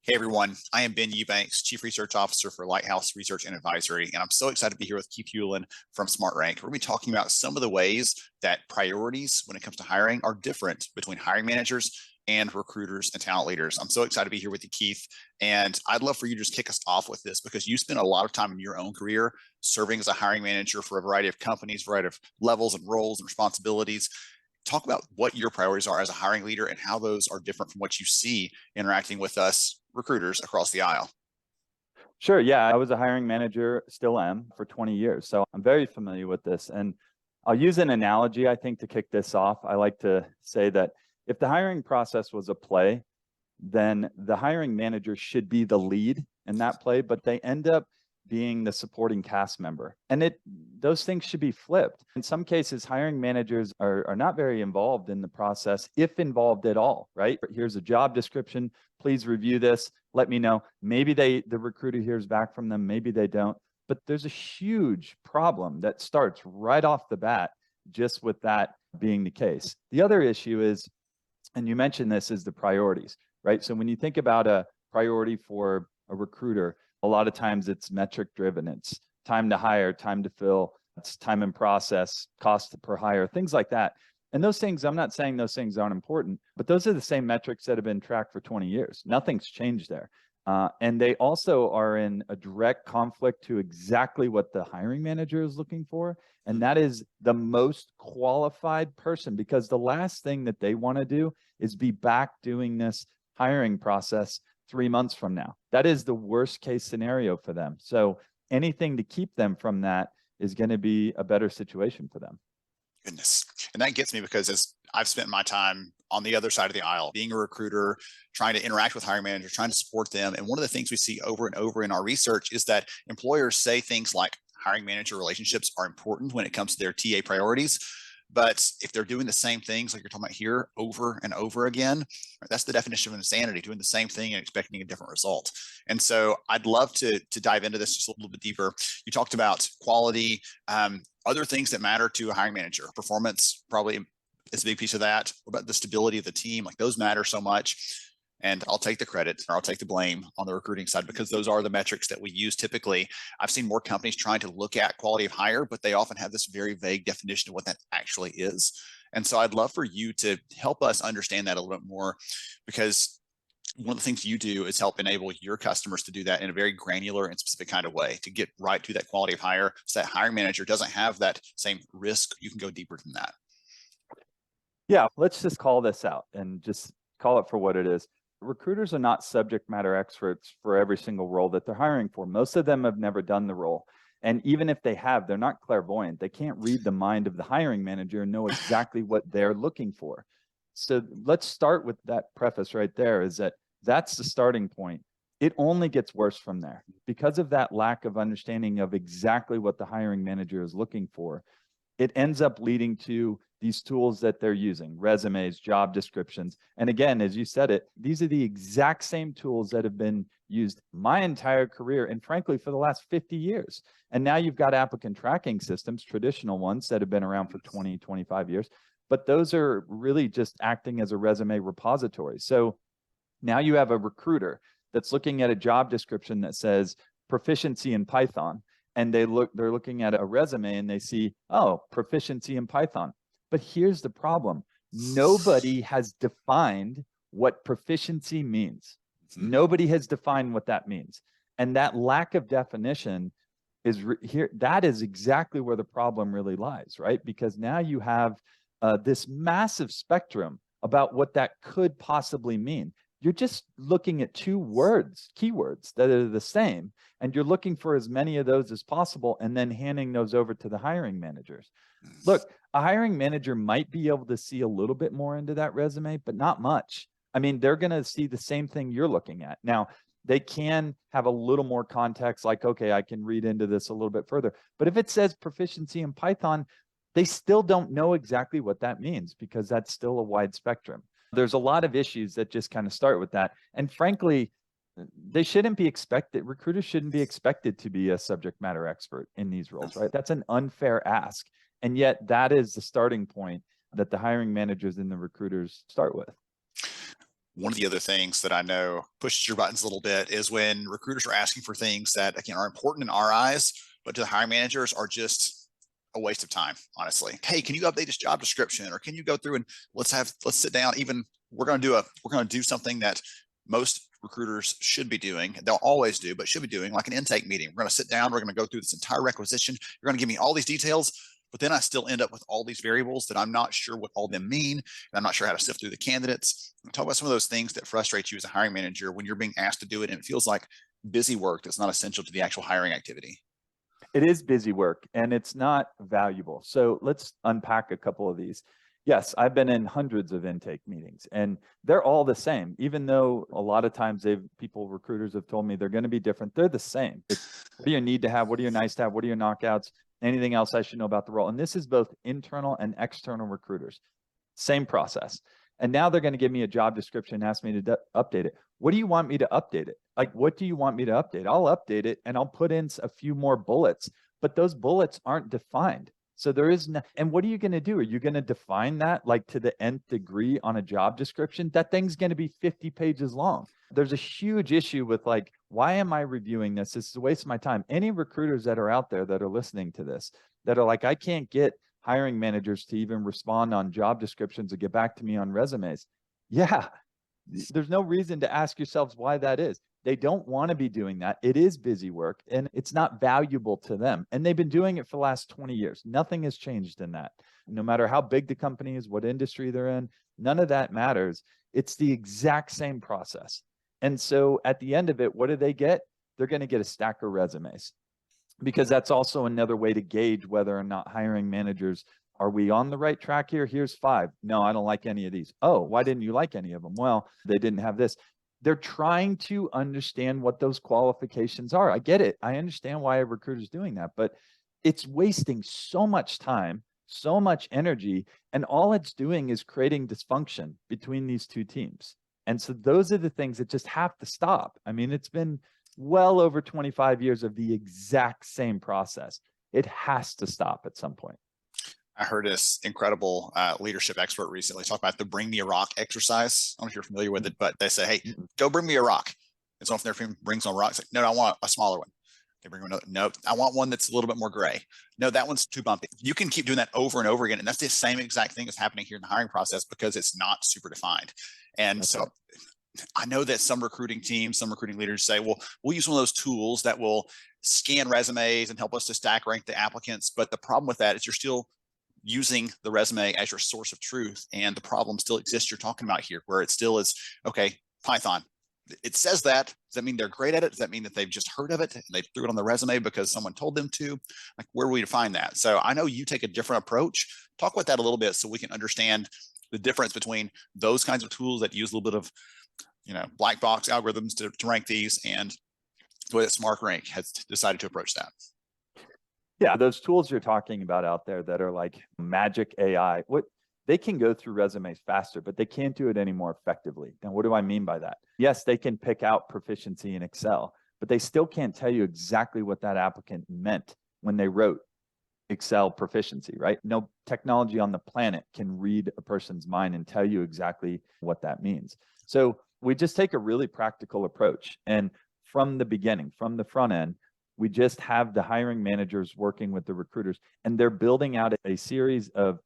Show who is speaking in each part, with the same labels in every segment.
Speaker 1: Hey everyone, I am Ben Eubanks, Chief Research Officer for Lighthouse Research and Advisory, and I'm so excited to be here with Keith Hewlin from SmartRank. We're going to be talking about some of the ways that priorities when it comes to hiring are different between hiring managers and recruiters and talent leaders. I'm so excited to be here with you, Keith, and I'd love for you to just kick us off with this because you spent a lot of time in your own career serving as a hiring manager for a variety of companies, variety of levels and roles and responsibilities. Talk about what your priorities are as a hiring leader and how those are different from what you see interacting with us recruiters across the aisle.
Speaker 2: Sure. Yeah. I was a hiring manager, still am, for 20 years. So I'm very familiar with this. And I'll use an analogy, I think, to kick this off. I like to say that if the hiring process was a play, then the hiring manager should be the lead in that play, but they end up being the supporting cast member. And those things should be flipped. In some cases, hiring managers are not very involved in the process, if involved at all, right? Here's a job description. Please review this. Let me know. Maybe the recruiter hears back from them. Maybe they don't. But there's a huge problem that starts right off the bat just with that being the case. The other issue is, and you mentioned this, is the priorities, right? So when you think about a priority for a recruiter, a lot of times it's metric driven. It's time to hire, time to fill, it's time in process, cost per hire, things like that. And those things, I'm not saying those things aren't important, but those are the same metrics that have been tracked for 20 years. Nothing's changed there. And they also are in a direct conflict to exactly what the hiring manager is looking for. And that is the most qualified person, because the last thing that they want to do is be back doing this hiring process 3 months from now. That is the worst case scenario for them. So anything to keep them from that is going to be a better situation for them.
Speaker 1: Goodness. And that gets me because as I've spent my time on the other side of the aisle, being a recruiter, trying to interact with hiring managers, trying to support them. And one of the things we see over and over in our research is that employers say things like hiring manager relationships are important when it comes to their TA priorities. But if they're doing the same things like you're talking about here over and over again, that's the definition of insanity, doing the same thing and expecting a different result. And so I'd love to dive into this just a little bit deeper. You talked about quality, other things that matter to a hiring manager. Performance probably is a big piece of that. What about the stability of the team? Like those matter so much. And I'll take the credit or I'll take the blame on the recruiting side because those are the metrics that we use typically. I've seen more companies trying to look at quality of hire, but they often have this very vague definition of what that actually is. And so I'd love for you to help us understand that a little bit more, because one of the things you do is help enable your customers to do that in a very granular and specific kind of way to get right to that quality of hire so that hiring manager doesn't have that same risk. You can go deeper than that.
Speaker 2: Yeah, let's just call this out and just call it for what it is. Recruiters are not subject matter experts for every single role that they're hiring for. Most of them have never done the role. And even if they have, they're not clairvoyant. They can't read the mind of the hiring manager and know exactly what they're looking for. So let's start with that preface right there, is that that's the starting point. It only gets worse from there because of that lack of understanding of exactly what the hiring manager is looking for. It ends up leading to these tools that they're using, resumes, job descriptions. And again, as you said it, these are the exact same tools that have been used my entire career and frankly for the last 50 years. And now you've got applicant tracking systems, traditional ones that have been around for 20, 25 years, but those are really just acting as a resume repository. So now you have a recruiter that's looking at a job description that says proficiency in Python. And they're looking at a resume and they see, oh, proficiency in Python. But here's the problem. Nobody has defined what proficiency means. Nobody has defined what that means. And that lack of definition is here. That is exactly where the problem really lies, right? Because now you have this massive spectrum about what that could possibly mean. You're just looking at two words, keywords that are the same, and you're looking for as many of those as possible and then handing those over to the hiring managers. Look, a hiring manager might be able to see a little bit more into that resume, but not much. I mean, they're going to see the same thing you're looking at. Now, they can have a little more context, like, okay, I can read into this a little bit further. But if it says proficiency in Python, they still don't know exactly what that means because that's still a wide spectrum. There's a lot of issues that just kind of start with that. And frankly, they shouldn't be expected, recruiters shouldn't be expected to be a subject matter expert in these roles, right? That's an unfair ask. And yet that is the starting point that the hiring managers and the recruiters start with.
Speaker 1: One of the other things that I know pushes your buttons a little bit is when recruiters are asking for things that, again, are important in our eyes, but to the hiring managers are just a waste of time, honestly. Hey, can you update this job description? Or can you go through and let's sit down. Even we're going to do something that most recruiters should be doing. They'll always do, but should be doing, like an intake meeting. We're going to sit down. We're going to go through this entire requisition. You're going to give me all these details, but then I still end up with all these variables that I'm not sure what all them mean. And I'm not sure how to sift through the candidates. Talk about some of those things that frustrate you as a hiring manager when you're being asked to do it and it feels like busy work that's not essential to the actual hiring activity.
Speaker 2: It is busy work and it's not valuable. So let's unpack a couple of these. Yes, I've been in hundreds of intake meetings and they're all the same, even though a lot of times recruiters have told me they're going to be different. They're the same. It's, what do you need to have? What do you nice to have? What are your knockouts? Anything else I should know about the role? And this is both internal and external recruiters. Same process. And now they're going to give me a job description and ask me to update it. What do you want me to update it? Like, what do you want me to update? I'll update it and I'll put in a few more bullets, but those bullets aren't defined. So there is no, and what are you going to do? Are you going to define that like to the nth degree on a job description? That thing's going to be 50 pages long. There's a huge issue with like, why am I reviewing this? This is a waste of my time. Any recruiters that are out there that are listening to this, that are like, I can't get hiring managers to even respond on job descriptions or get back to me on resumes. Yeah, there's no reason to ask yourselves why that is. They don't want to be doing that. It is busy work and it's not valuable to them. And they've been doing it for the last 20 years. Nothing has changed in that. No matter how big the company is, what industry they're in, none of that matters. It's the exact same process. And so at the end of it, what do they get? They're going to get a stack of resumes, because that's also another way to gauge whether or not hiring managers, are we on the right track here? Here's 5. No, I don't like any of these. Oh, why didn't you like any of them? Well, they didn't have this. They're trying to understand what those qualifications are. I get it. I understand why a recruiter's doing that, but it's wasting so much time, so much energy, and all it's doing is creating dysfunction between these two teams. And so those are the things that just have to stop. I mean, it's been well over 25 years of the exact same process. It has to stop at some point.
Speaker 1: I heard this incredible leadership expert recently talk about the bring me a rock exercise. I don't know if you're familiar with it, but they say, hey, go bring me a rock. And so if their team brings on rocks, like, no, I want a smaller one. They bring another, no, I want one that's a little bit more gray. No, that one's too bumpy. You can keep doing that over and over again. And that's the same exact thing that's happening here in the hiring process because it's not super defined. And that's so right. I know that some recruiting teams, some recruiting leaders say, well, we'll use one of those tools that will scan resumes and help us to stack rank the applicants. But the problem with that is you're still using the resume as your source of truth. And the problem still exists you're talking about here, where it still is, okay, Python. It says that. Does that mean they're great at it? Does that mean that they've just heard of it and they threw it on the resume because someone told them to? Like, where do we define that? So I know you take a different approach. Talk about that a little bit so we can understand the difference between those kinds of tools that use a little bit of, black box algorithms to rank these and the way that SmartRank has decided to approach that.
Speaker 2: Yeah, those tools you're talking about out there that are like magic AI, they can go through resumes faster, but they can't do it any more effectively. Now, what do I mean by that? Yes, they can pick out proficiency in Excel, but they still can't tell you exactly what that applicant meant when they wrote Excel proficiency, right? No technology on the planet can read a person's mind and tell you exactly what that means. So we just take a really practical approach. And from the beginning, from the front end, we just have the hiring managers working with the recruiters, and they're building out a series of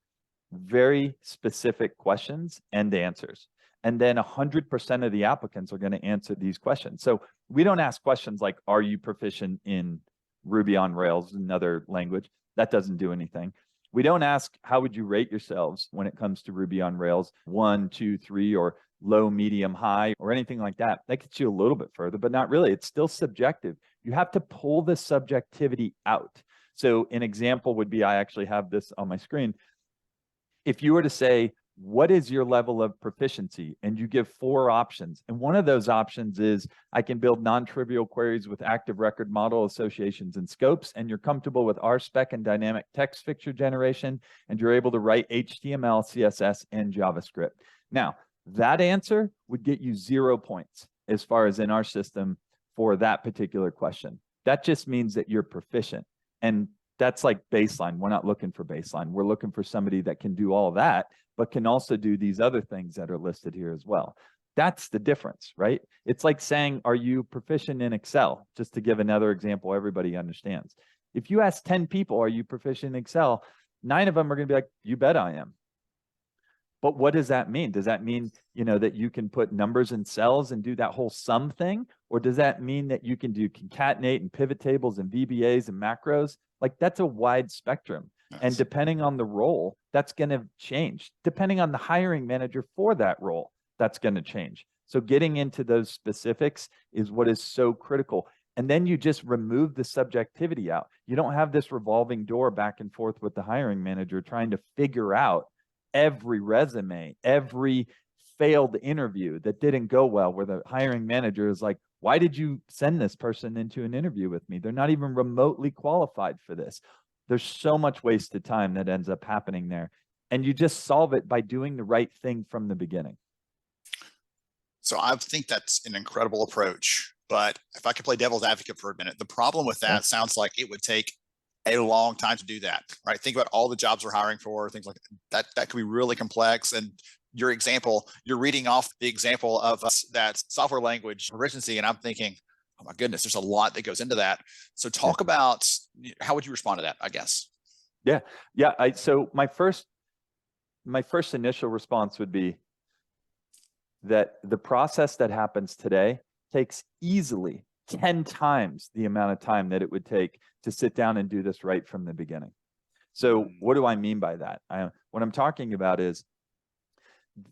Speaker 2: very specific questions and answers. And then 100% of the applicants are going to answer these questions. So we don't ask questions like, are you proficient in Ruby on Rails, another language? That doesn't do anything. We don't ask, how would you rate yourselves when it comes to Ruby on Rails, 1, 2, 3, or low, medium, high, or anything like that. That gets you a little bit further, but not really. It's still subjective. You have to pull the subjectivity out. So an example would be, I actually have this on my screen. If you were to say, what is your level of proficiency? And you give 4 options. And one of those options is, I can build non-trivial queries with active record model associations and scopes, and you're comfortable with RSpec and dynamic text fixture generation, and you're able to write HTML, CSS, and JavaScript. Now, that answer would get you 0 points as far as in our system for that particular question. That just means that you're proficient. And that's like baseline. We're not looking for baseline. We're looking for somebody that can do all that, but can also do these other things that are listed here as well. That's the difference, right? It's like saying, are you proficient in Excel? Just to give another example everybody understands. If you ask 10 people, are you proficient in Excel? 9 of them are going to be like, you bet I am. But what does that mean? Does that mean, that you can put numbers in cells and do that whole sum thing? Or does that mean that you can do concatenate and pivot tables and VBAs and macros? Like, that's a wide spectrum. And
Speaker 1: Yes.
Speaker 2: depending on the role, that's going to change. Depending on the hiring manager for that role, that's going to change. So getting into those specifics is what is so critical. And then you just remove the subjectivity out. You don't have this revolving door back and forth with the hiring manager trying to figure out every resume, every failed interview that didn't go well, where the hiring manager is like, why did you send this person into an interview with me? They're not even remotely qualified for this. There's so much wasted time that ends up happening there. And you just solve it by doing the right thing from the beginning.
Speaker 1: So I think that's an incredible approach. But if I could play devil's advocate for a minute, the problem with that sounds like it would take a long time to do that, right? Think about all the jobs we're hiring for, things like that. That could be really complex. And your example, you're reading off the example of that software language proficiency, and I'm thinking, oh my goodness, there's a lot that goes into that. So talk about how would you respond to that, I guess?
Speaker 2: Yeah. So my first initial response would be that the process that happens today takes easily 10 times the amount of time that it would take to sit down and do this right from the beginning. So what do I mean by that? What I'm talking about is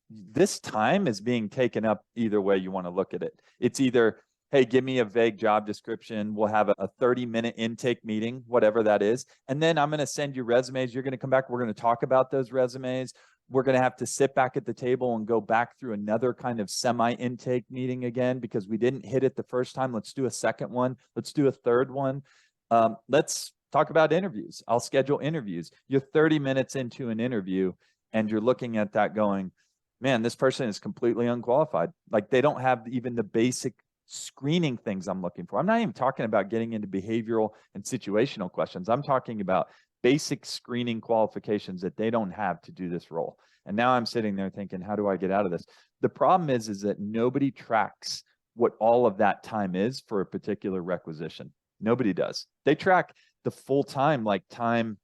Speaker 2: this time is being taken up either way you want to look at it. It's either, hey, give me a vague job description. We'll have a 30-minute intake meeting, whatever that is. And then I'm going to send you resumes. You're going to come back. We're going to talk about those resumes. We're going to have to sit back at the table and go back through another kind of semi-intake meeting again because we didn't hit it the first time. Let's do a second one. Let's do a third one. Let's talk about interviews. I'll schedule interviews. You're 30 minutes into an interview and you're looking at that going, man, this person is completely unqualified. Like, they don't have even the basic screening things I'm looking for. I'm not even talking about getting into behavioral and situational questions. I'm talking about basic screening qualifications that they don't have to do this role. And now I'm sitting there thinking, how do I get out of this? The problem is that nobody tracks what all of that time is for a particular requisition. Nobody does. They track the full time, like time,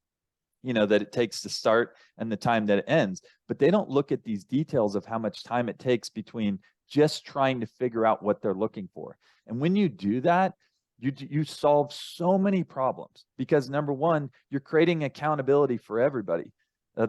Speaker 2: that it takes to start and the time that it ends, but they don't look at these details of how much time it takes between just trying to figure out what they're looking for. And when you do that, you solve so many problems because, number one, you're creating accountability for everybody.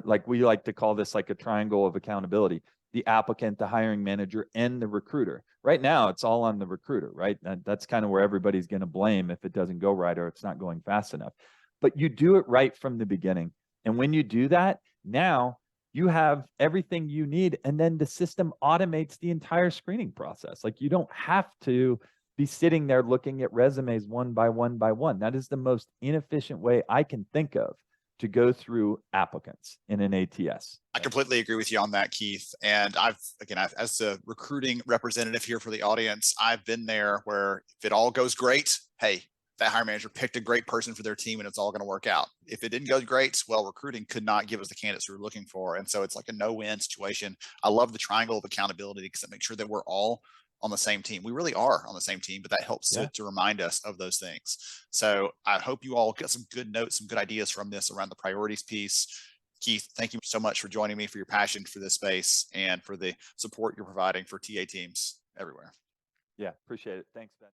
Speaker 2: Like, we like to call this like a triangle of accountability: the applicant, the hiring manager, and the recruiter. Right now, it's all on the recruiter, right? That's kind of where everybody's going to blame if it doesn't go right or it's not going fast enough. But you do it right from the beginning. And when you do that, now you have everything you need. And then the system automates the entire screening process. Like, you don't have to be sitting there looking at resumes one by one by one. That is the most inefficient way I can think of to go through applicants in an ATS.
Speaker 1: I completely agree with you on that, Keith. And I've as a recruiting representative here for the audience, I've been there where if it all goes great, hey, that hiring manager picked a great person for their team and it's all going to work out. If it didn't go great, well, recruiting could not give us the candidates we were looking for. And so it's like a no-win situation. I love the triangle of accountability because it makes sure that we're all on the same team. We really are on the same team, but that helps to remind us of those things. So I hope you all get some good notes, some good ideas from this around the priorities piece. Keith, thank you so much for joining me, for your passion for this space and for the support you're providing for TA teams everywhere.
Speaker 2: Yeah, appreciate it. Thanks, Ben.